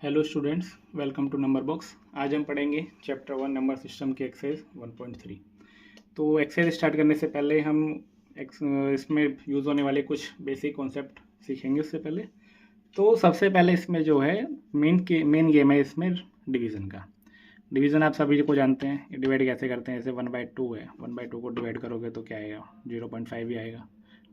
Hello students, welcome to number box. आज हम पढ़ेंगे चैप्टर 1 नंबर सिस्टम की एक्सरसाइज 1.3। तो एक्सरसाइज स्टार्ट करने से पहले हम इसमें यूज़ होने वाले कुछ बेसिक कॉन्सेप्ट सीखेंगे। उससे पहले तो सबसे पहले इसमें जो है मेन गेम है इसमें डिवीज़न का। डिवीज़न आप सभी को जानते हैं, डिवाइड कैसे करते हैं। जैसे 1/2 है, 1/2 को डिवाइड करोगे तो क्या आएगा, 0.5 ही आएगा।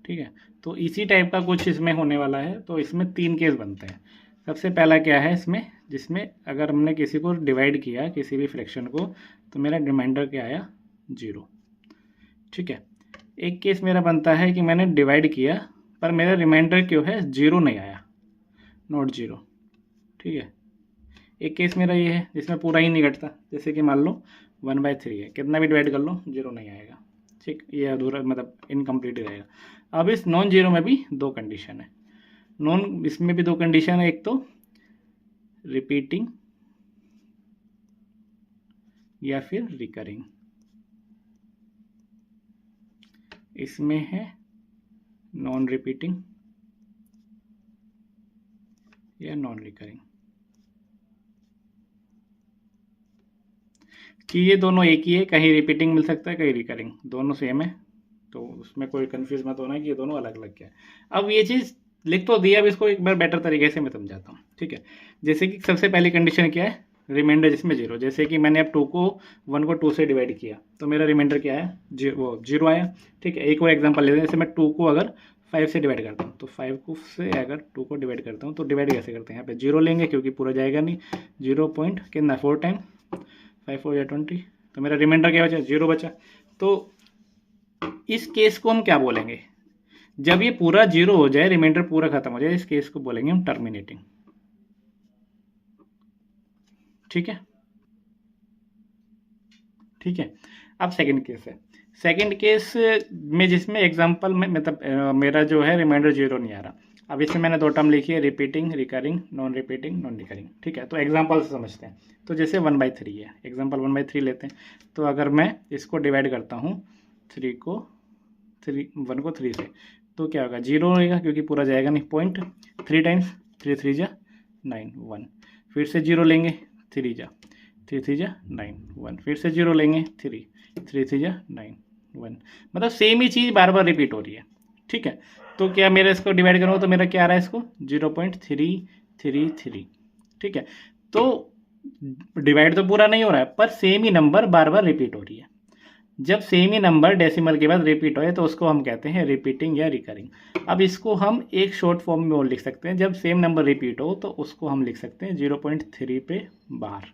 ठीक है, तो इसी टाइप का कुछ इसमें होने वाला है। तो इसमें 3 केस बनते हैं। सबसे पहला क्या है इसमें, जिसमें अगर हमने किसी को डिवाइड किया, किसी भी फ्रैक्शन को, तो मेरा रिमाइंडर क्या आया, 0। ठीक है, एक केस मेरा बनता है कि मैंने डिवाइड किया पर मेरा रिमाइंडर क्यों है 0 नहीं आया, नॉट 0। ठीक है, एक केस मेरा ये है जिसमें पूरा ही नहीं घटता। जैसे कि मान लो 1/3 है, कितना भी डिवाइड कर लो 0 नहीं आएगा। ठीक, ये अधूरा मतलब इनकम्प्लीट रहेगा। अब इस नॉन जीरो में भी दो कंडीशन है। इसमें भी दो कंडीशन है, एक तो रिपीटिंग या फिर रिकरिंग। इसमें है नॉन रिपीटिंग या नॉन रिकरिंग, कि ये दोनों एक ही है। कहीं रिपीटिंग मिल सकता है, कहीं रिकरिंग, दोनों सेम है। तो उसमें कोई कंफ्यूज मत होना कि ये दोनों अलग अलग क्या है। अब ये चीज़ लिख तो दिया, अब इसको एक बार बेटर तरीके से मैं समझाता हूँ। ठीक है, जैसे कि सबसे पहली कंडीशन क्या है, रिमाइंडर जिसमें 0। जैसे कि मैंने अब 1 को 2 से डिवाइड किया तो मेरा रिमाइंडर क्या है, 0 आया। ठीक है, एक और एग्जांपल लेते हैं। जैसे मैं 2 को अगर 5 से डिवाइड करता हूँ, तो 5 को से अगर 2 को डिवाइड करता हूँ तो डिवाइड कैसे करते हैं, यहाँ पे 0 लेंगे क्योंकि पूरा जाएगा नहीं। 0 पॉइंट कितना, 4 टाइम 5 4 या 20, तो मेरा रिमाइंडर क्या बचा, 0 बचा। तो इस केस को हम क्या बोलेंगे, जब ये पूरा 0 हो जाए, रिमाइंडर पूरा खत्म हो जाए, इस केस को बोलेंगे हम टर्मिनेटिंग। ठीक है, ठीक है। अब सेकंड केस है। सेकंड केस में जिसमें एग्जांपल में मतलब मेरा जो है रिमाइंडर 0 नहीं आ रहा। अब इसमें मैंने दो टर्म लिखी है, repeating recurring, non repeating non recurring. ठीक है, तो एग्जांपल से समझते हैं। तो जैसे 1/3 है, एग्जांपल 1/3 लेते हैं। तो अगर मैं इसको डिवाइड करता हूँ 1 को 3 से, तो क्या होगा, 0 रहेगा क्योंकि पूरा जाएगा नहीं। पॉइंट 3 टाइम्स 3 3 जा 9 1, फिर से 0 लेंगे, 3 जा 3 3 जा 9 1, फिर से 0 लेंगे, 3 3 3 जा 9 1। मतलब सेम ही चीज़ बार बार रिपीट हो रही है। ठीक है, तो क्या मेरा इसको डिवाइड करूँगा तो मेरा क्या आ रहा है, इसको 0.333। ठीक है, तो डिवाइड तो पूरा नहीं हो रहा है पर सेम ही नंबर बार बार रिपीट हो रही है। जब सेम ही नंबर डेसिमल के बाद रिपीट हो तो उसको हम कहते हैं रिपीटिंग या रिकरिंग। अब इसको हम एक शॉर्ट फॉर्म में और लिख सकते हैं। जब सेम नंबर रिपीट हो तो उसको हम लिख सकते हैं 0.3 पे बार।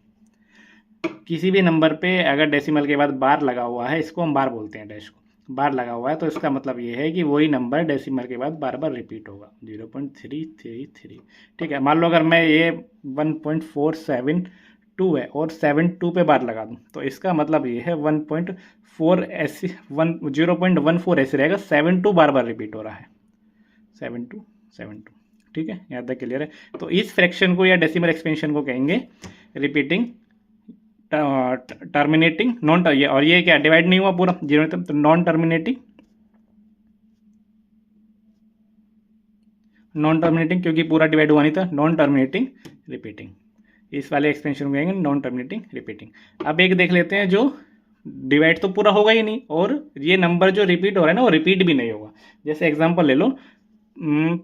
किसी भी नंबर पे अगर डेसिमल के बाद बार लगा हुआ है, इसको हम बार बोलते हैं, डैश को बार लगा हुआ है, तो इसका मतलब ये है कि वही नंबर डेसिमल के बाद बार बार रिपीट होगा, 0.333। ठीक है, मान लो अगर मैं ये 1.472 है और 72 पे बार लगा दूं, तो इसका मतलब ये है 1.4 ऐसे 0.14 ऐसे रहेगा। 72 बार बार रिपीट हो रहा है, 72। ठीक है, यहाँ तक क्लियर है। तो इस फ्रैक्शन को या डेसिमल एक्सपेंशन को कहेंगे रिपीटिंग, टर्मिनेटिंग, नॉन, और ये क्या डिवाइड नहीं हुआ पूरा 0 तक, तो नॉन टर्मिनेटिंग, क्योंकि पूरा डिवाइड हुआ नहीं था, नॉन टर्मिनेटिंग रिपीटिंग। इस वाले एक्सपेंशन को कहेंगे नॉन टर्मिनेटिंग रिपीटिंग। अब एक देख लेते हैं जो डिवाइड तो पूरा होगा ही नहीं और ये नंबर जो रिपीट हो रहा है ना वो रिपीट भी नहीं होगा। जैसे एग्जांपल ले लो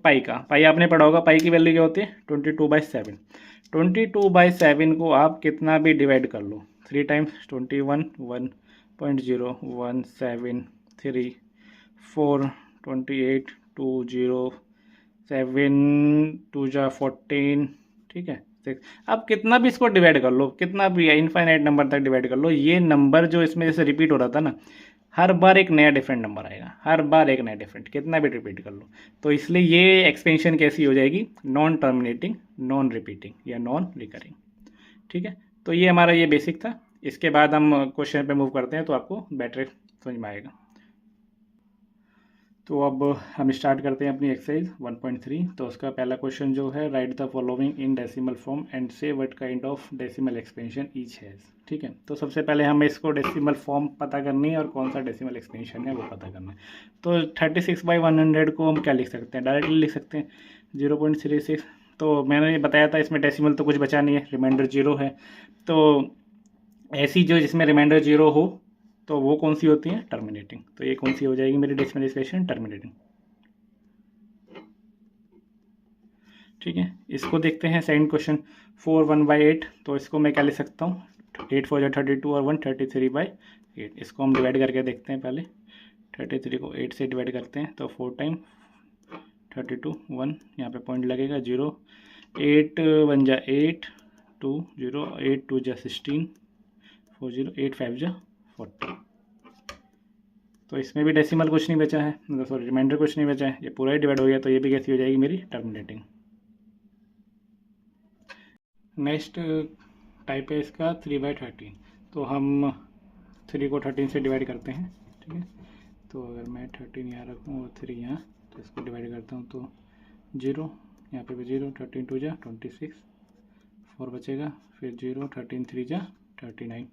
पाई का। पाई आपने पढ़ा होगा, पाई की वैल्यू क्या होती है, 22/7। 22/7 को आप कितना भी डिवाइड कर लो, 3 टाइम्स 21 1.0173 4 28 2 7 2 जा 14। ठीक है, 6। अब कितना भी इसको डिवाइड कर लो, कितना भी इनफाइनाइट नंबर तक डिवाइड कर लो, ये नंबर जो इसमें जैसे रिपीट हो रहा था ना, हर बार एक नया डिफरेंट नंबर आएगा, हर बार एक नया डिफरेंट, कितना भी रिपीट कर लो। तो इसलिए ये एक्सपेंशन कैसी हो जाएगी, नॉन टर्मिनेटिंग, नॉन रिपीटिंग या नॉन रिकरिंग। ठीक है, तो ये हमारा ये बेसिक था। इसके बाद हम क्वेश्चन पे मूव करते हैं तो आपको बेटर समझ में आएगा। तो अब हम स्टार्ट करते हैं अपनी एक्सरसाइज 1.3। तो उसका पहला क्वेश्चन जो है, write the following in decimal form and say what kind of decimal expansion each has. ठीक है, तो सबसे पहले हमें इसको डेसिमल फॉर्म पता करनी है और कौन सा डेसिमल एक्सपेंशन है वो पता करना है। तो 36/100 को हम क्या लिख सकते हैं, डायरेक्टली लिख सकते हैं 0.36 तो मैंने बताया था इसमें डेसिमल तो कुछ बचा नहीं है, रिमाइंडर 0 है। तो ऐसी जो जिसमें रिमाइंडर 0 हो तो वो कौन सी होती है, टर्मिनेटिंग। तो ये कौन सी हो जाएगी मेरी डेसिमल एक्सप्रेशन, टर्मिनेटिंग। ठीक है, इसको देखते हैं सेकंड क्वेश्चन। 4 1/8, तो इसको मैं क्या लिख सकता हूँ, 8 4 32 और 1 33/8। इसको हम डिवाइड करके देखते हैं। पहले 33 को 8 से डिवाइड करते हैं तो 4 टाइम 32 1, यहाँ पे पॉइंट लगेगा 0, 8 1 जा 8 2 0, 8 2 जा 16 4 0, 8 5 जा 40। तो इसमें भी डेसिमल कुछ नहीं बचा है, मतलब सॉरी रिमाइंडर कुछ नहीं बचा है, ये पूरा ही डिवाइड हो गया। तो ये भी कैसी हो जाएगी मेरी, टर्मिनेटिंग। नेक्स्ट टाइप है इसका 3/13। तो हम 3 को 13 से डिवाइड करते हैं। ठीक है, तो अगर मैं 13 यहाँ रखूँ और 3 यहाँ, तो इसको डिवाइड करता हूँ तो 0, यहाँ पे भी 0, 13 2 जा 26, 4 बचेगा, फिर 0, 13 3 जा 39,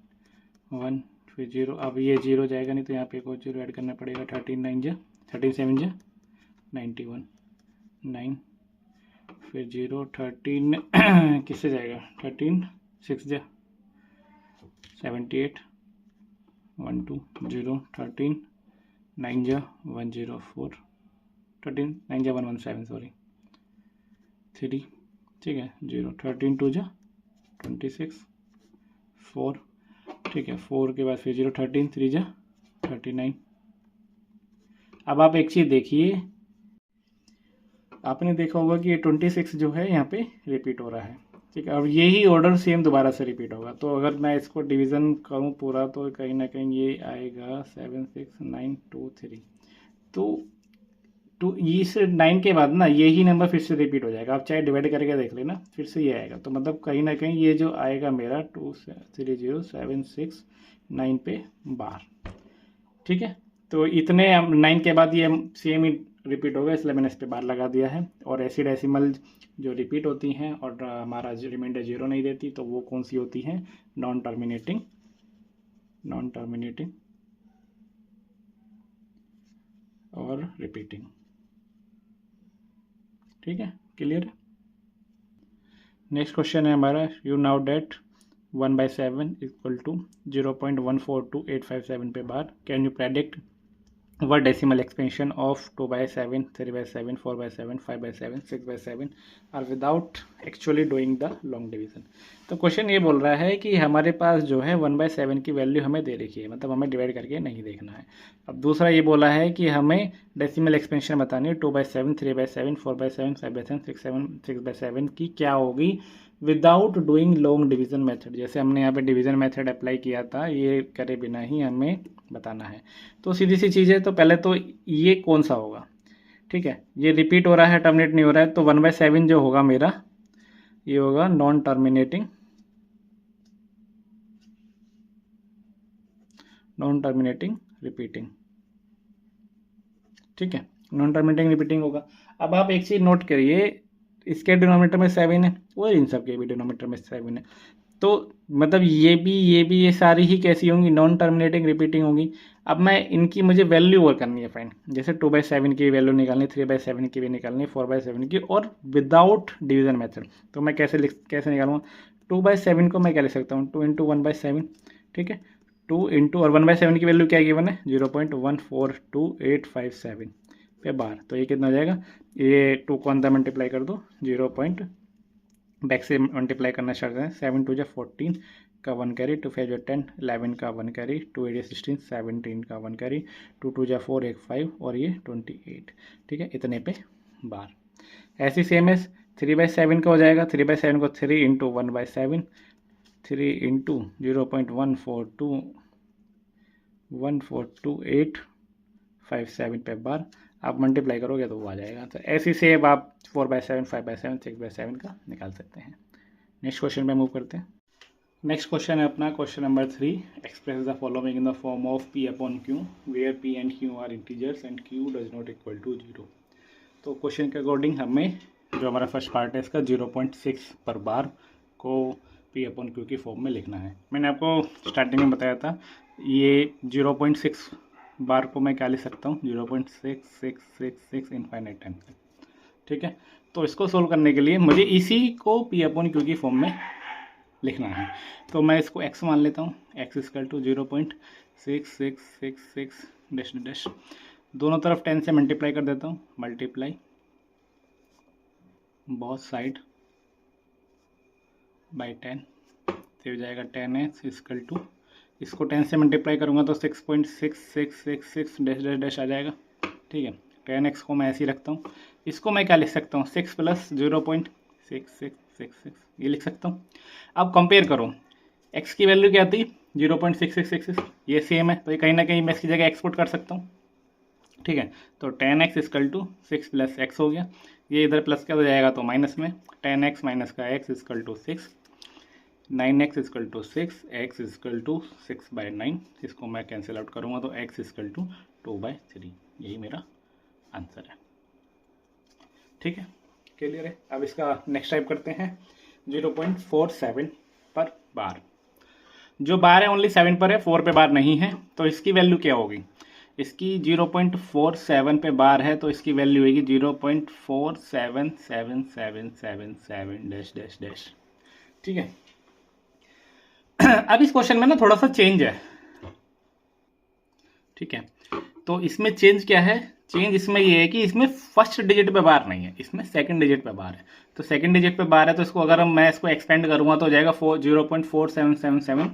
1, फिर 0। अब ये 0 जाएगा नहीं तो यहाँ पे एक और 0 ऐड करना पड़ेगा, 13 9 जा 13 7 जा 91, 9, फिर 0 13 किससे जाएगा, 13 6 जा 78, 1 2 0, 13 9 जा 104, 13 9 जा 117 सॉरी 3। ठीक है, 0 13 2 जा 26, 4। ठीक है, 4 के बाद फिर 0 13 3 जा 39। अब आप एक चीज़ देखिए, आपने देखा होगा कि ये 26 जो है यहाँ पे रिपीट हो रहा है। ठीक है, अब यही ऑर्डर सेम दोबारा से रिपीट होगा। तो अगर मैं इसको डिवीज़न करूँ पूरा तो कहीं ना कहीं ये आएगा 7 6 9 2 3। तो इस 9 के बाद ना यही नंबर फिर से रिपीट हो जाएगा। आप चाहे डिवाइड करके देख लेना, फिर से ये आएगा। तो मतलब कहीं ना कहीं ये जो आएगा मेरा 2 3 0 7 6 9 पे बार। ठीक है, तो इतने 9 के बाद ये सेम ही रिपीट होगा, इसलिए मैंने इस पर बार लगा दिया है। और ऐसी डेसिमल जो रिपीट होती हैं और हमारा रिमाइंडर 0 नहीं देती, तो वो कौन सी होती हैं, नॉन टर्मिनेटिंग और रिपीटिंग। ठीक है, क्लियर है। नेक्स्ट क्वेश्चन है हमारा, you now that 1/7 equal to 0.142857 पे bar, can you predict what decimal expansion of 2/7 3/7 4/7 5/7 6/7 are without actually doing the long division। तो क्वेश्चन ये बोल रहा है कि हमारे पास जो है 1/7 की वैल्यू हमें दे रखी है, मतलब हमें डिवाइड करके नहीं देखना है। अब दूसरा ये बोला है कि हमें डेसिमल एक्सपेंशन बतानी है 2/7 3/7 4/7 5/7 6/7 की क्या होगी without doing long division method. जैसे हमने यहाँ पे डिवीजन मेथड अप्लाई किया था, ये करे बिना ही हमें बताना है। तो सीधी सी चीज़ है, तो पहले तो ये कौन सा होगा। ठीक है, ये रिपीट हो रहा है, टर्मिनेट नहीं हो रहा है, तो 1/7 जो होगा मेरा, ये होगा नॉन टर्मिनेटिंग रिपीटिंग। ठीक है, नॉन टर्मिनेटिंग रिपीटिंग होगा। अब आप एक चीज़ नोट करिए, इसके डिनोमिनेटर में 7 है और इन सब के भी डिनोमिनेटर में 7 है। तो मतलब ये सारी ही कैसी होंगी, नॉन टर्मिनेटिंग रिपीटिंग होंगी। अब मैं इनकी मुझे वैल्यू और करनी है फाइंड। जैसे 2/7 की वैल्यू निकालनी, 3/7 की भी निकालनी, 4/7 की, और विदाउट डिवीजन मेथड। तो मैं कैसे निकालूंगा, 2/7 को मैं क्या लिख सकता हूँ, 2 × 1/7। ठीक है, 2 इंटू, और 1/7 की वैल्यू क्या गिवन है, 0.14287 पे बार। तो ये कितना हो जाएगा, ये 2 को अंदर मल्टीप्लाई कर दो, 0. बैक से मल्टीप्लाई करना स्टार्ट करें, 7 2 जा 14 का 1 कैरी, 2 5 जा 10 11 का 1 कैरी, 2 8 जा 16 17 का 1 कैरी, 2 2 जा 4 1 5 और ये 28। ठीक है, इतने पे बार। ऐसी सेम है 3/7 का हो जाएगा, 3/7 को 3 इंटू 1/7, 3 इंटू 0.1422857 पे बार। आप मल्टीप्लाई करोगे तो वो आ जाएगा। तो ऐसी सेम आप 4/7 5/7 6/7 का निकाल सकते हैं। नेक्स्ट क्वेश्चन पे मूव करते हैं। नेक्स्ट क्वेश्चन है अपना question number 3, express the following in the form of P/Q where P and Q are integers and Q does not equal to 0। तो क्वेश्चन के अकॉर्डिंग हमें जो हमारा फर्स्ट पार्ट है इसका 0.6 पर बार को P/Q की फॉर्म में लिखना है। मैंने आपको स्टार्टिंग में बताया था, ये 0.6 बार को मैं क्या लिख सकता हूँ, 0.6666 इनफाइनाइट टाइम तक। ठीक है, तो इसको सोल्व करने के लिए मुझे इसी को पी अपॉन क्यू की फॉर्म में लिखना है। तो मैं इसको x मान लेता हूँ, x equal to 0.6666 dash dash, दोनों तरफ 10 से मल्टीप्लाई कर देता हूँ, मल्टीप्लाई बोथ साइड बाई 10, तो हो जाएगा 10x इक्वल टू, इसको 10 से मल्टीप्लाई करूँगा तो 6.6666 डैश डैश डैश आ जाएगा। ठीक है, 10x को मैं ऐसे ही रखता हूँ, इसको मैं क्या लिख सकता हूँ, 6 प्लस 0.6666 ये लिख सकता हूँ। अब कंपेयर करो, x की वैल्यू क्या थी 0.6666, ये सेम है, तो ये कहीं ना कहीं मैं इसकी जगह एक्सपोर्ट कर सकता हूँ। ठीक है, तो 10x equal to 6 plus x हो गया, ये इधर प्लस क्या हो जाएगा तो माइनस में, 10x माइनस का x equal to 6, 9x equal to 6, x equal to 6/9, इसको मैं कैंसिल आउट करूँगा तो x इक्वल टू 2/3, यही मेरा आंसर है। ठीक है, क्लियर है। अब इसका नेक्स्ट टाइप करते हैं 0.47 पर बार। जो बार है ओनली 7 पर है, 4 पे बार नहीं है, तो इसकी वैल्यू क्या होगी, इसकी 0.47 पे बार है तो इसकी वैल्यू होगी 0.477777 डैश डैश डैश। ठीक है, अब इस क्वेश्चन में ना थोड़ा सा चेंज है। ठीक है, तो इसमें चेंज क्या है, चेंज इसमें ये है कि इसमें फर्स्ट डिजिट पे बार नहीं है, इसमें सेकंड डिजिट पे बार है। तो सेकंड डिजिट पे बार है तो इसको अगर मैं इसको एक्सपेंड करूंगा तो हो जाएगा 0.4777।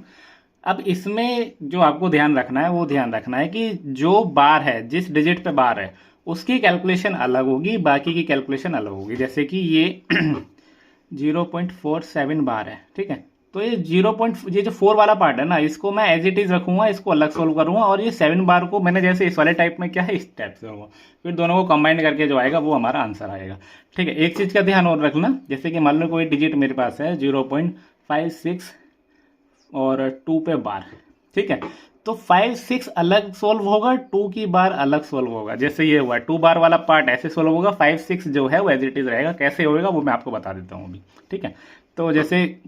अब इसमें जो आपको ध्यान रखना है वो ध्यान रखना है कि जो बार है, जिस डिजिट पे बार है उसकी कैलकुलेशन अलग होगी, बाकी की कैलकुलेशन अलग होगी। जैसे कि ये 0.47 बार है, ठीक है, तो ये ये जो 4 वाला पार्ट है ना, इसको मैं एज इट इज रखूंगा, इसको अलग सोल्व करूंगा, और ये 7 बार को मैंने जैसे इस वाले टाइप में क्या है इस टाइप से होगा, फिर दोनों को कंबाइन करके जो आएगा वो हमारा आंसर आएगा। ठीक है, एक चीज का ध्यान और रखना, जैसे कि मान लो कोई डिजिट मेरे पास है 0.56 और 2 पे बार, ठीक है, तो 5 6 अलग सोल्व होगा, 2 की बार अलग सोल्व होगा। जैसे ये हुआ 2 बार वाला पार्ट ऐसे सोल्व होगा, 5 6 जो है वो एज इट इज रहेगा। कैसे होएगा वो मैं आपको बता देता हूँ अभी। ठीक है, तो जैसे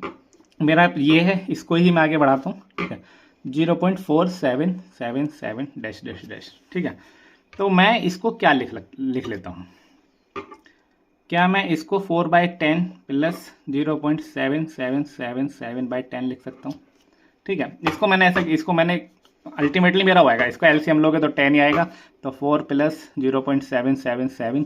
मेरा ये है, इसको ही मैं आगे बढ़ाता हूँ। ठीक है, 0.4777 डैश डैश डैश। ठीक है, तो मैं इसको क्या लिख लेता हूँ, क्या मैं इसको 4/10 प्लस 0.7777/10 लिख सकता हूँ। ठीक है, इसको मैंने अल्टीमेटली मेरा होएगा, इसको एलसीएम लोगे तो 10 ही आएगा, तो 4 प्लस 0.777,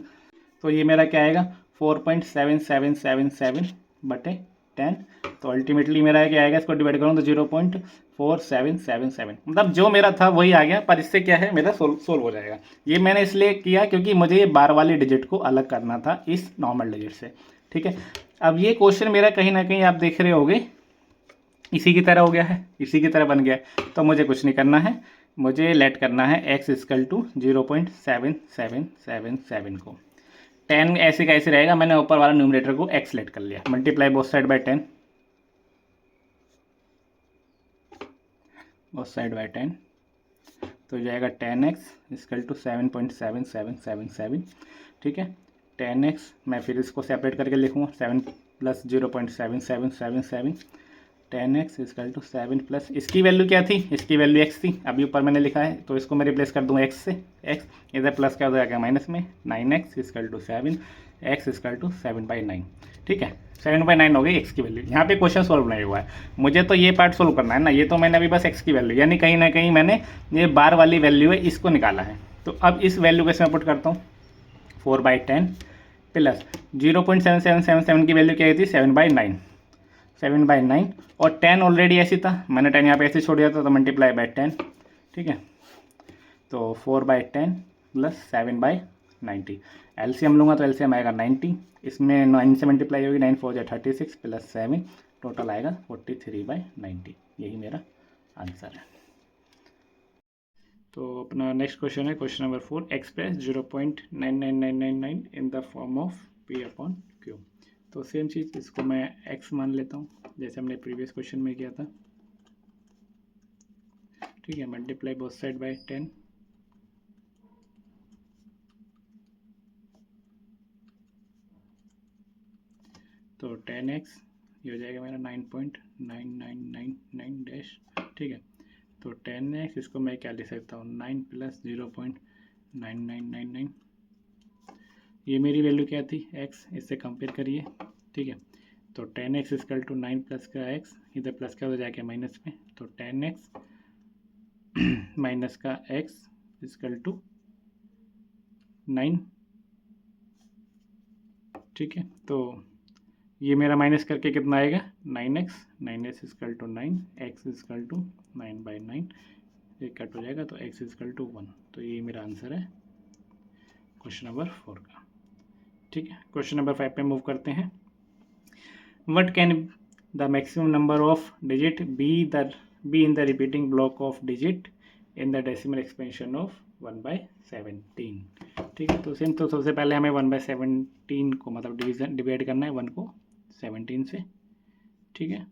तो ये मेरा क्या आएगा 4.7777/10। तो अल्टीमेटली मेरा क्या आएगा, इसको डिवाइड करूँ तो 0.4777, मतलब जो मेरा था वही आ गया, पर इससे क्या है मेरा सोल्व हो जाएगा। ये मैंने इसलिए किया क्योंकि मुझे ये बार वाली डिजिट को अलग करना था इस नॉर्मल डिजिट से। ठीक है, अब ये क्वेश्चन मेरा कहीं ना कहीं आप देख रहे होगे इसी की तरह हो गया है, इसी की तरह बन गया है, तो मुझे कुछ नहीं करना है, मुझे लेट करना है x इक्वल टू 0.7777 को। 10 ऐसे का ऐसे रहेगा, मैंने ऊपर वाला न्यूमरेटर को x लेट कर लिया, multiply both side by 10, both side by 10, तो हो जाएगा 10x इक्वल टू 7.7777। ठीक है, 10x मैं फिर इसको सेपरेट करके लिखूँगा, 7 plus 0.7777, 10x equal to 7 plus, इसकी वैल्यू क्या थी, इसकी वैल्यू x थी, अभी ऊपर मैंने लिखा है तो इसको मैं रिप्लेस कर दूंगा x से, x इधर प्लस क्या हो जाएगा माइनस में, 9x equal to 7, x equal to 7/9। ठीक है, 7/9 हो गई x की वैल्यू। यहाँ पे क्वेश्चन सोल्व नहीं हुआ है, मुझे तो ये पार्ट सोल्व करना है ना, ये तो मैंने अभी बस x की वैल्यू, यानी कहीं ना कहीं मैंने ये बार वाली वैल्यू है इसको निकाला है। तो अब इस वैल्यू को इसमें पुट करता हूँ, 4/10 प्लस 0.7777 की वैल्यू क्या थी 7/9, 7/9, और 10 ऑलरेडी ऐसी था, मैंने 10 यहाँ पे ऐसे छोड़ दिया था, तो मल्टीप्लाई बाय 10। ठीक है, तो 4/10 प्लस 7/90, एलसीएम लूँगा तो एलसीएम आएगा 90, इसमें 9 से मल्टीप्लाई होगी, 9 4 36 प्लस 7, टोटल आएगा 43/90, यही मेरा आंसर है। तो अपना नेक्स्ट क्वेश्चन है question number 4, express 0.99999 in the form of P upon Q। तो सेम चीज़, इसको मैं x मान लेता हूँ जैसे हमने प्रीवियस क्वेश्चन में किया था। ठीक है, मल्टीप्लाई बोथ साइड बाय 10, तो 10x ये हो जाएगा मेरा 9.9999 डैश। ठीक है, तो 10x इसको मैं क्या लिख सकता हूँ, 9 प्लस 0.9999, ये मेरी वैल्यू क्या थी x, इससे कंपेयर करिए, ठीक है। तो 10x इक्वल टू 9 प्लस का x, इधर प्लस का हो जाएगा माइनस में, तो 10x माइनस का x इक्वल टू 9, ठीक है। तो ये मेरा माइनस करके कितना आएगा 9x equal to 9, x equal to 9/9, ये कट हो जाएगा तो x इक्वल टू 1। तो ये मेरा आंसर है क्वेश्चन नंबर 4 का, ठीक है। क्वेश्चन नंबर 5 पे मूव करते हैं। What can the maximum number of digit be in the repeating block of digit in the decimal expansion of 1/17, ठीक है। तो सेम, तो सबसे पहले हमें 1/17 को मतलब डिवाइड करना है 1 को 17 से, ठीक है।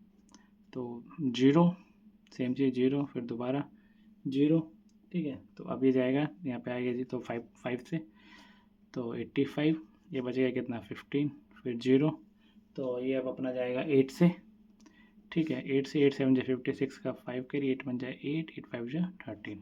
तो 0, सेम चीज़ 0, फिर दोबारा 0, ठीक है। तो अब ये जाएगा यहाँ पे आएगा जी, तो 5 से तो 85, ये बचेगा कितना 15, फिर 0, तो ये अब अपना जाएगा 8 से, ठीक है। 8 से 8 7 जा 56 का 5 करिए, 8 बन जाए 8, 8 5 जा 13,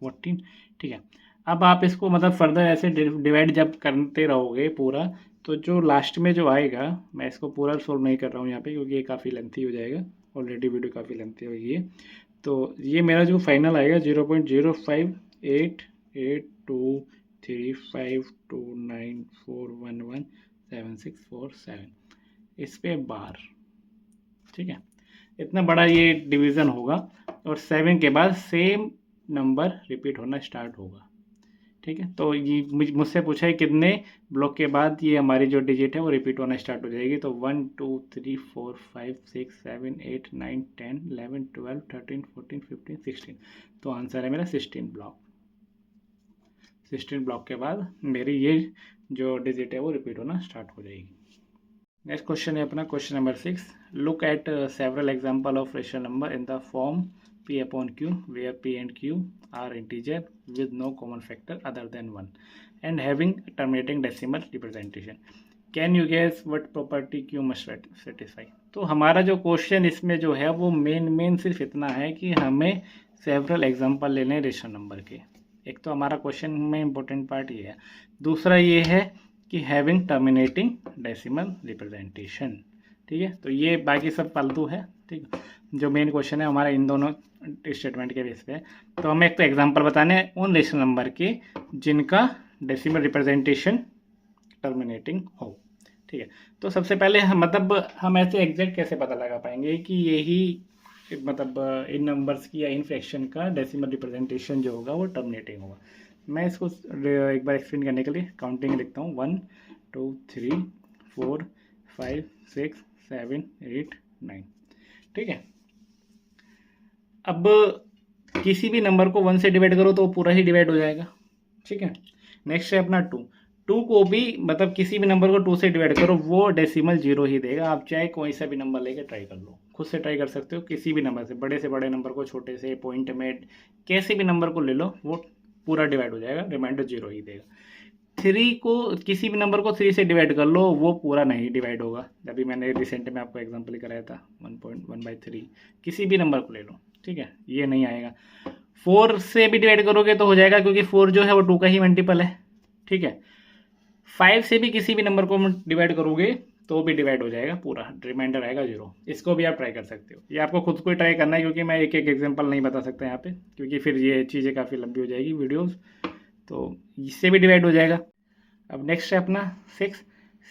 14, ठीक है। अब आप इसको मतलब फर्दर ऐसे डिवाइड जब करते रहोगे पूरा, तो जो लास्ट में जो आएगा, मैं इसको पूरा सोल्व नहीं कर रहा हूँ यहाँ पे क्योंकि ये काफ़ी लेंथी हो जाएगा, ऑलरेडी वीडियो काफ़ी लेंथी होगी ये। तो ये मेरा जो फाइनल आएगा 0.0588235294117 इस पे बार, ठीक है। इतना बड़ा ये डिवीज़न होगा और 7 के बाद सेम नंबर रिपीट होना स्टार्ट होगा, ठीक है। तो ये मुझसे पूछा है कितने ब्लॉक के बाद ये हमारी जो डिजिट है वो रिपीट होना स्टार्ट हो जाएगी। तो 1 2 3 4 5 6 7 8 9 10 11 12 13 14 15 16, तो आंसर है मेरा 16 ब्लॉक। 16 ब्लॉक के बाद मेरी ये जो डिजिट है वो रिपीट होना स्टार्ट हो जाएगी। नेक्स्ट क्वेश्चन है अपना question number 6। Look at several example of rational number in the form P/Q where P and Q are integer with no common factor other than 1 and having terminating decimal representation. Can you guess what property Q must satisfy? तो हमारा जो question इसमें जो है वो main सिर्फ इतना है कि हमें सेवरल एग्जाम्पल लेने रेशनल नंबर के। एक तो हमारा क्वेश्चन में इम्पोर्टेंट पार्ट ये है, दूसरा ये है कि हैविंग टर्मिनेटिंग डेसिमल रिप्रेजेंटेशन, ठीक है। तो ये बाकी सब फालतू है, ठीक है। जो मेन क्वेश्चन है हमारा इन दोनों स्टेटमेंट के बेस पे। तो हमें एक तो एग्जांपल बताने हैं उन रेशनल नंबर के जिनका डेसिमल रिप्रेजेंटेशन टर्मिनेटिंग हो, ठीक है। तो सबसे पहले हम ऐसे एग्जैक्ट कैसे पता लगा पाएंगे कि यही मतलब इन नंबर्स की या इन फ्रैक्शन का डेसिमल रिप्रेजेंटेशन जो होगा वो टर्मिनेटिंग होगा। मैं इसको एक बार एक्सप्लेन करने के लिए काउंटिंग लिखता हूँ 1 2 3 4 5 6 7 8 9, ठीक है। अब किसी भी नंबर को 1 से डिवाइड करो तो पूरा ही डिवाइड हो जाएगा, ठीक है। नेक्स्ट है अपना 2 को भी मतलब किसी भी नंबर को 2 से डिवाइड करो वो डेसिमल 0 ही देगा। आप चाहे कोई सा भी नंबर लेके ट्राई कर लो, खुद से ट्राई कर सकते हो किसी भी नंबर से बड़े नंबर को छोटे से पॉइंट में कैसे भी नंबर को ले लो वो पूरा डिवाइड हो जाएगा, रिमाइंडर 0 ही देगा। 3 को किसी भी नंबर को 3 से डिवाइड कर लो वो पूरा नहीं डिवाइड होगा। अभी मैंने रिसेंट में आपको एग्जांपल कराया था 1.1/3, किसी भी नंबर को ले लो, ठीक है, ये नहीं आएगा। 4 से भी डिवाइड करोगे तो हो जाएगा क्योंकि 4 जो है वो 2 का ही मल्टीपल है, ठीक है। 5 से भी किसी भी नंबर को डिवाइड करोगे तो भी डिवाइड हो जाएगा पूरा, रिमाइंडर आएगा 0। इसको भी आप ट्राई कर सकते हो, ये आपको खुद को ही ट्राई करना है क्योंकि मैं एक एग्जांपल नहीं बता सकता यहाँ पे क्योंकि फिर ये चीज़ें काफ़ी लंबी हो जाएगी वीडियोस, तो इससे भी डिवाइड हो जाएगा। अब नेक्स्ट है अपना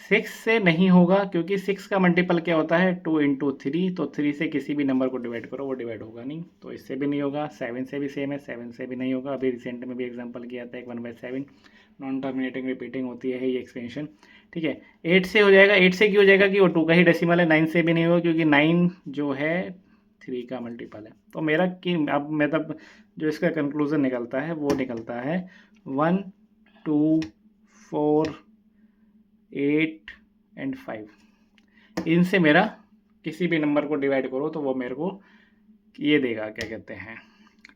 6 से नहीं होगा क्योंकि 6 का मल्टीपल क्या होता है 2 × 3, तो 3 से किसी भी नंबर को डिवाइड करो वो डिवाइड होगा नहीं, तो इससे भी नहीं होगा। 7 से भी सेम है, 7 से भी नहीं होगा। अभी रिसेंट में भी एग्जांपल किया था 1/7, नॉन टर्मिनेटिंग रिपीटिंग होती है ये एक्सपेंशन, ठीक है। 8 से हो जाएगा, 8 से क्यों हो जाएगा कि वो 2 का ही डेसिमल है। 9 से भी नहीं होगा क्योंकि 9 जो है 3 का मल्टीपल है। तो मेरा कि अब मतलब जो इसका कंक्लूजन निकलता है वो निकलता है 1 2 4 8 और 5, इनसे मेरा किसी भी नंबर को डिवाइड करो तो वो मेरे को ये देगा, क्या कहते हैं,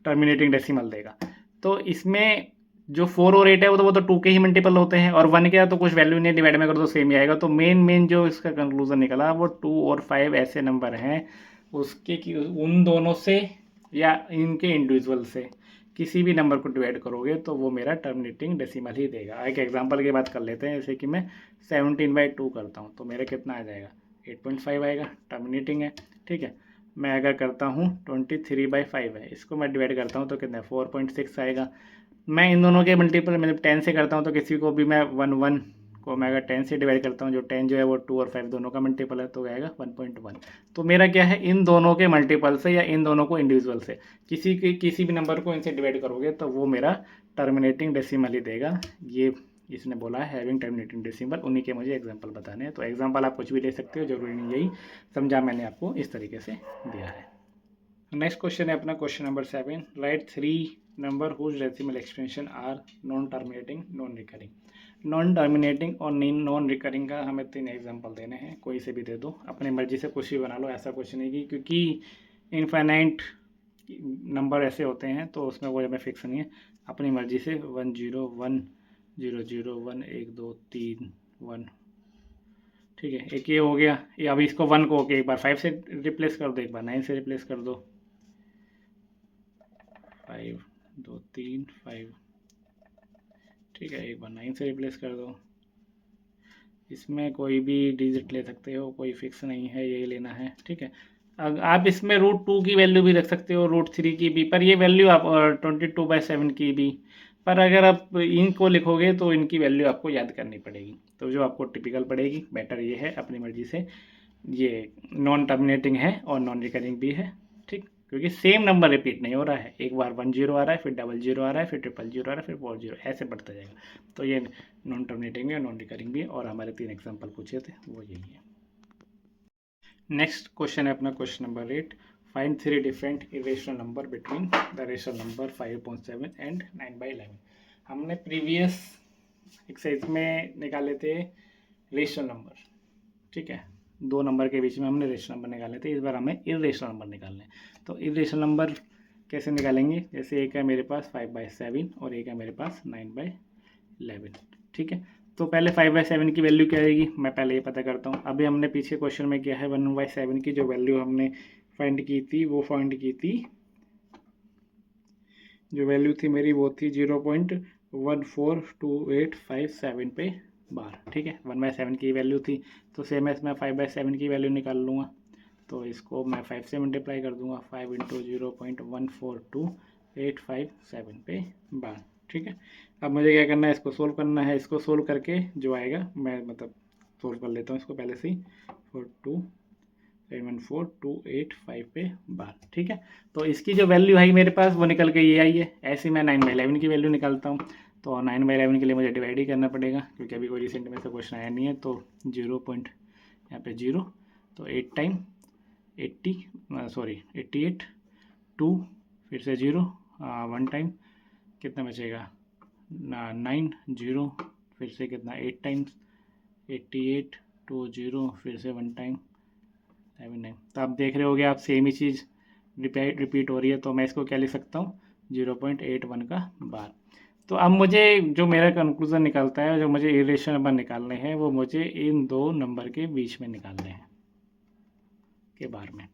टर्मिनेटिंग डेसिमल देगा। तो इसमें जो 4 और 8 है वो तो 2 के ही मल्टीपल होते हैं और 1 के तो कुछ वैल्यू नहीं, डिवाइड में करो तो सेम ही आएगा। तो मेन जो इसका कंक्लूजन निकला वो 2 और 5 ऐसे नंबर हैं उसके कि उन दोनों से या इनके इंडिविजुअल से किसी भी नंबर को डिवाइड करोगे तो वो मेरा टर्मिनेटिंग डेसिमल ही देगा। एक एग्जांपल की बात कर लेते हैं, जैसे कि मैं 17/2 करता हूँ तो मेरा कितना आ जाएगा, 8.5 आएगा, टर्मिनेटिंग है। ठीक है, मैं अगर करता हूँ 23/5 है, इसको मैं डिवाइड करता हूँ तो कितना 4.6 आएगा। मैं इन दोनों के मल्टीपल मतलब 10 से करता हूँ तो किसी को भी मैं 1 को मैं अगर 10 से डिवाइड करता हूँ, जो 10 जो है वो 2 और 5 दोनों का मल्टीपल है तो आएगा 1.1। तो मेरा क्या है, इन दोनों के मल्टीपल से या इन दोनों को इंडिविजुअल से किसी भी नंबर को इनसे डिवाइड करोगे तो वो मेरा टर्मिनेटिंग डेसिमल ही देगा। ये इसने बोला है हैविंग टर्मिनेटिंग डेसिमल, उन्हीं के मुझे एग्जांपल बताने हैं। तो एग्जांपल आप कुछ भी ले सकते हो, जरूरी नहीं, यही समझा मैंने आपको इस तरीके से दिया है। नेक्स्ट क्वेश्चन है अपना question number 7, write 3 number whose decimal expansion are non terminating non recurring. Non terminating और नॉन रिकरिंग का हमें 3 एग्जांपल देने हैं, कोई से भी दे दो, अपनी मर्जी से कुछ भी बना लो, ऐसा कुछ नहीं कि क्योंकि इनफाइनाइट नंबर ऐसे होते हैं तो उसमें वो हमें फिक्स नहीं है, अपनी मर्जी से 1 0 1 0 0 1 1 2 3 1। ठीक है, एक ये हो गया, ये अभी इसको 1 को एक बार 5 से रिप्लेस कर दो, एक बार 9 से रिप्लेस कर दो, 5 2 3 5। ठीक है, एक बार 9 से रिप्लेस कर दो। इसमें कोई भी डिजिट ले सकते हो, कोई फिक्स नहीं है, यही लेना है। ठीक है, आप इसमें √2 की वैल्यू भी रख सकते हो, √3 की भी, पर ये वैल्यू आप 22/7 की भी। पर अगर आप इनको लिखोगे तो इनकी वैल्यू आपको याद करनी पड़ेगी, तो जो आपको टिपिकल पड़ेगी, बेटर ये है अपनी मर्जी से। ये नॉन टर्मिनेटिंग है और नॉन रिकरिंग भी है। ठीक, क्योंकि सेम नंबर रिपीट नहीं हो रहा है, एक बार 1 0 आ रहा है, फिर 00 आ रहा है, फिर 000 आ रहा है, फिर 4 0, ऐसे बढ़ता जाएगा। तो ये नॉन टर्मिनेटिंग है, नॉन रिकरिंग भी है, और हमारे 3 एग्जाम्पल पूछे थे वो यही है। नेक्स्ट क्वेश्चन है अपना question number 8, find 3 different irrational number between the rational number 5.7 and 9/11। हमने प्रीवियस एक्सरसाइज में निकाले थे रेशनल नंबर। ठीक है, 2 नंबर के बीच में हमने रेशनल नंबर निकाले थे, इस बार हमें इरेशनल नंबर निकालने हैं। तो इरेशनल नंबर कैसे निकालेंगे, जैसे एक है मेरे पास 5/7 और एक है मेरे पास 9/11। ठीक है, तो पहले 5/7 की वैल्यू क्या आएगी, मैं पहले ये पता करता हूँ। अभी हमने पीछे क्वेश्चन में किया है 1/7 की जो वैल्यू हमने फाइंड की थी, वो फाइंड की थी, जो वैल्यू थी मेरी वो थी 0.142857 पे बार। ठीक है, 1/7 की वैल्यू थी, तो सेम एस मैं 5/7 की वैल्यू निकाल लूँगा, तो इसको मैं 5 से मल्टीप्लाई कर दूंगा, 5 × 0.142857 पे बार। ठीक है, अब मुझे क्या करना है, इसको सोल्व करना है। इसको सोल्व करके जो आएगा, मैं मतलब सोल्व कर लेता हूँ इसको पहले से ही, 42714,285 पे बार। ठीक है, तो इसकी जो वैल्यू आई मेरे पास वो निकल के ये आई है। ऐसे मैं 9/11 की वैल्यू निकालता हूँ, तो 9/11 के लिए मुझे डिवाइड ही करना पड़ेगा, क्योंकि अभी कोई रिसेंट में से क्वेश्चन आया नहीं है। तो 0 पॉइंट यहाँ पे 0, तो 8 टाइम 88 2, फिर से 0, 1 टाइम कितना बचेगा 9 0, फिर से कितना 8 टाइम्स 88 2 0, फिर से 1 टाइम 7 9। तो आप देख रहे होगे आप सेम ही चीज़ रिपीट हो रही है, तो मैं इसको क्या लिख सकता हूँ 0.81 का बार। तो अब मुझे जो मेरा कंक्लूजन निकलता है, जो मुझे इरेशनल नंबर निकालने हैं, वो मुझे इन 2 नंबर के बीच में निकालने हैं, के बार में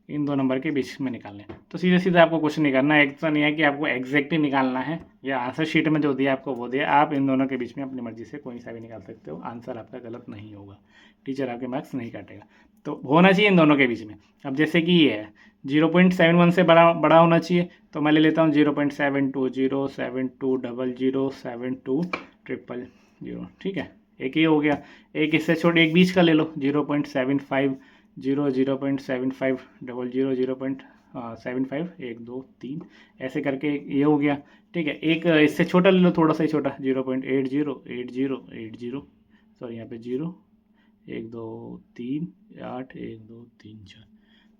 इन 2 नंबर के बीच में निकालने हैं। तो सीधे सीधे आपको कुछ नहीं करना है, ऐसा नहीं है कि आपको एग्जैक्ट ही निकालना है, या आंसर शीट में जो दिया आपको वो दिया, आप इन दोनों के बीच में अपनी मर्जी से कोई सा भी निकाल सकते हो, आंसर आपका गलत नहीं होगा, टीचर आपके मार्क्स नहीं काटेगा। तो होना चाहिए इन दोनों के बीच में। अब जैसे कि ये है 0.71 से बड़ा होना चाहिए, तो मैं ले लेता हूँ 0.7207207272000। ठीक है, एक ये हो गया। एक इससे छोटे एक बीच का ले लो 0.75 0 0.75 00 0.75 1 2 3, ऐसे करके ये हो गया। ठीक है, एक इससे छोटा ले लो, थोड़ा सा ही छोटा 0.80 सॉरी, यहाँ पे 0 1 2 3 8 1 2 3 4।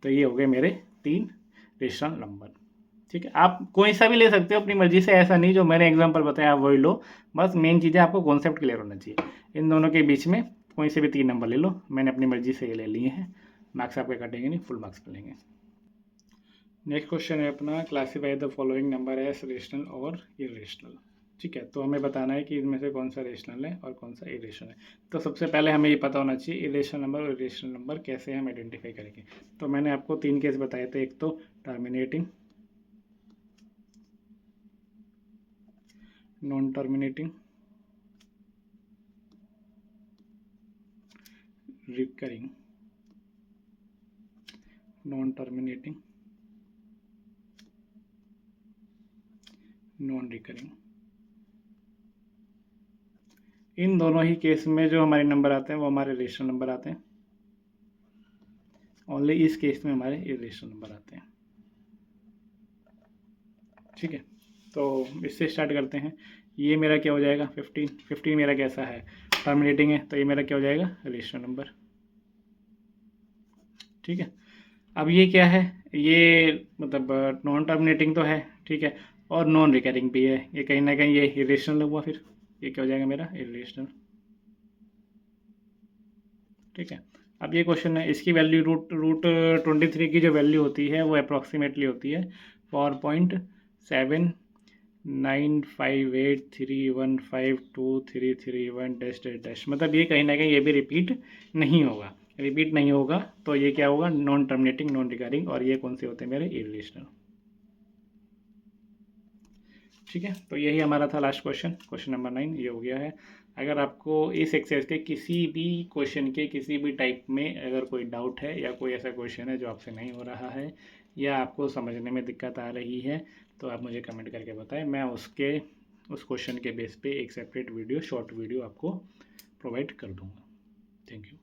तो ये हो गए मेरे 3 रेशनल नंबर। ठीक है, आप कोई सा भी ले सकते हो अपनी मर्जी से, ऐसा नहीं जो मैंने एग्जांपल बताया वही लो, बस मेन चीज़ें आपको कॉन्सेप्ट क्लियर होना चाहिए। इन दोनों के बीच में कोई से भी 3 नंबर ले लो, मैंने अपनी मर्जी से ये ले लिए हैं, मार्क्स आपके कटेंगे नहीं, फुल मार्क्स मिलेंगे। नेक्स्ट क्वेश्चन है अपना, classify the following number as rational और इरेशनल। ठीक है, तो हमें बताना है कि इनमें से कौन सा रेशनल है और कौन सा इरेशनल है। तो सबसे पहले हमें ये पता होना चाहिए इरेशनल नंबर और इरेशनल नंबर कैसे हम आइडेंटिफाई करेंगे। तो मैंने आपको 3 केस बताए थे, एक तो terminating, non terminating, recurring, non terminating, non recurring. इन दोनों ही केस में जो हमारे नंबर आते हैं वो हमारे रेशनल नंबर आते हैं। ओनली इस केस में हमारे इरेशनल नंबर आते हैं। ठीक है, तो इससे स्टार्ट करते हैं। ये मेरा क्या हो जाएगा 15 मेरा कैसा है, टर्मिनेटिंग है, तो ये मेरा क्या हो जाएगा रेशनल नंबर। ठीक है, अब ये क्या है, ये मतलब नॉन टर्मिनेटिंग तो है, ठीक है, और नॉन रिकरिंग भी है, ये कहीं ना कहीं ये इरेशनल हुआ, फिर ये क्या हो जाएगा मेरा इरेशनल। ठीक है, अब ये क्वेश्चन है, इसकी वैल्यू रूट 23 की जो वैल्यू होती है वो अप्रॉक्सीमेटली होती है 4.7958315233 डैश डैश डैश, मतलब ये कहीं ना कहीं ये भी रिपीट नहीं होगा। रिपीट नहीं होगा तो ये क्या होगा, नॉन टर्मिनेटिंग, नॉन रिकरिंग, और ये कौन से होते हैं मेरे इररिलेशनल। ठीक है, तो यही हमारा था लास्ट क्वेश्चन, क्वेश्चन नंबर 9 ये हो गया है। अगर आपको इस एक्सरसाइज के किसी भी क्वेश्चन के किसी भी टाइप में अगर कोई डाउट है या कोई ऐसा क्वेश्चन है जो आपसे नहीं हो रहा है या आपको समझने में दिक्कत आ रही है, तो आप मुझे कमेंट करके बताएं, मैं उस क्वेश्चन के बेस पे एक सेपरेट वीडियो, शॉर्ट वीडियो आपको प्रोवाइड कर दूंगा। Thank you.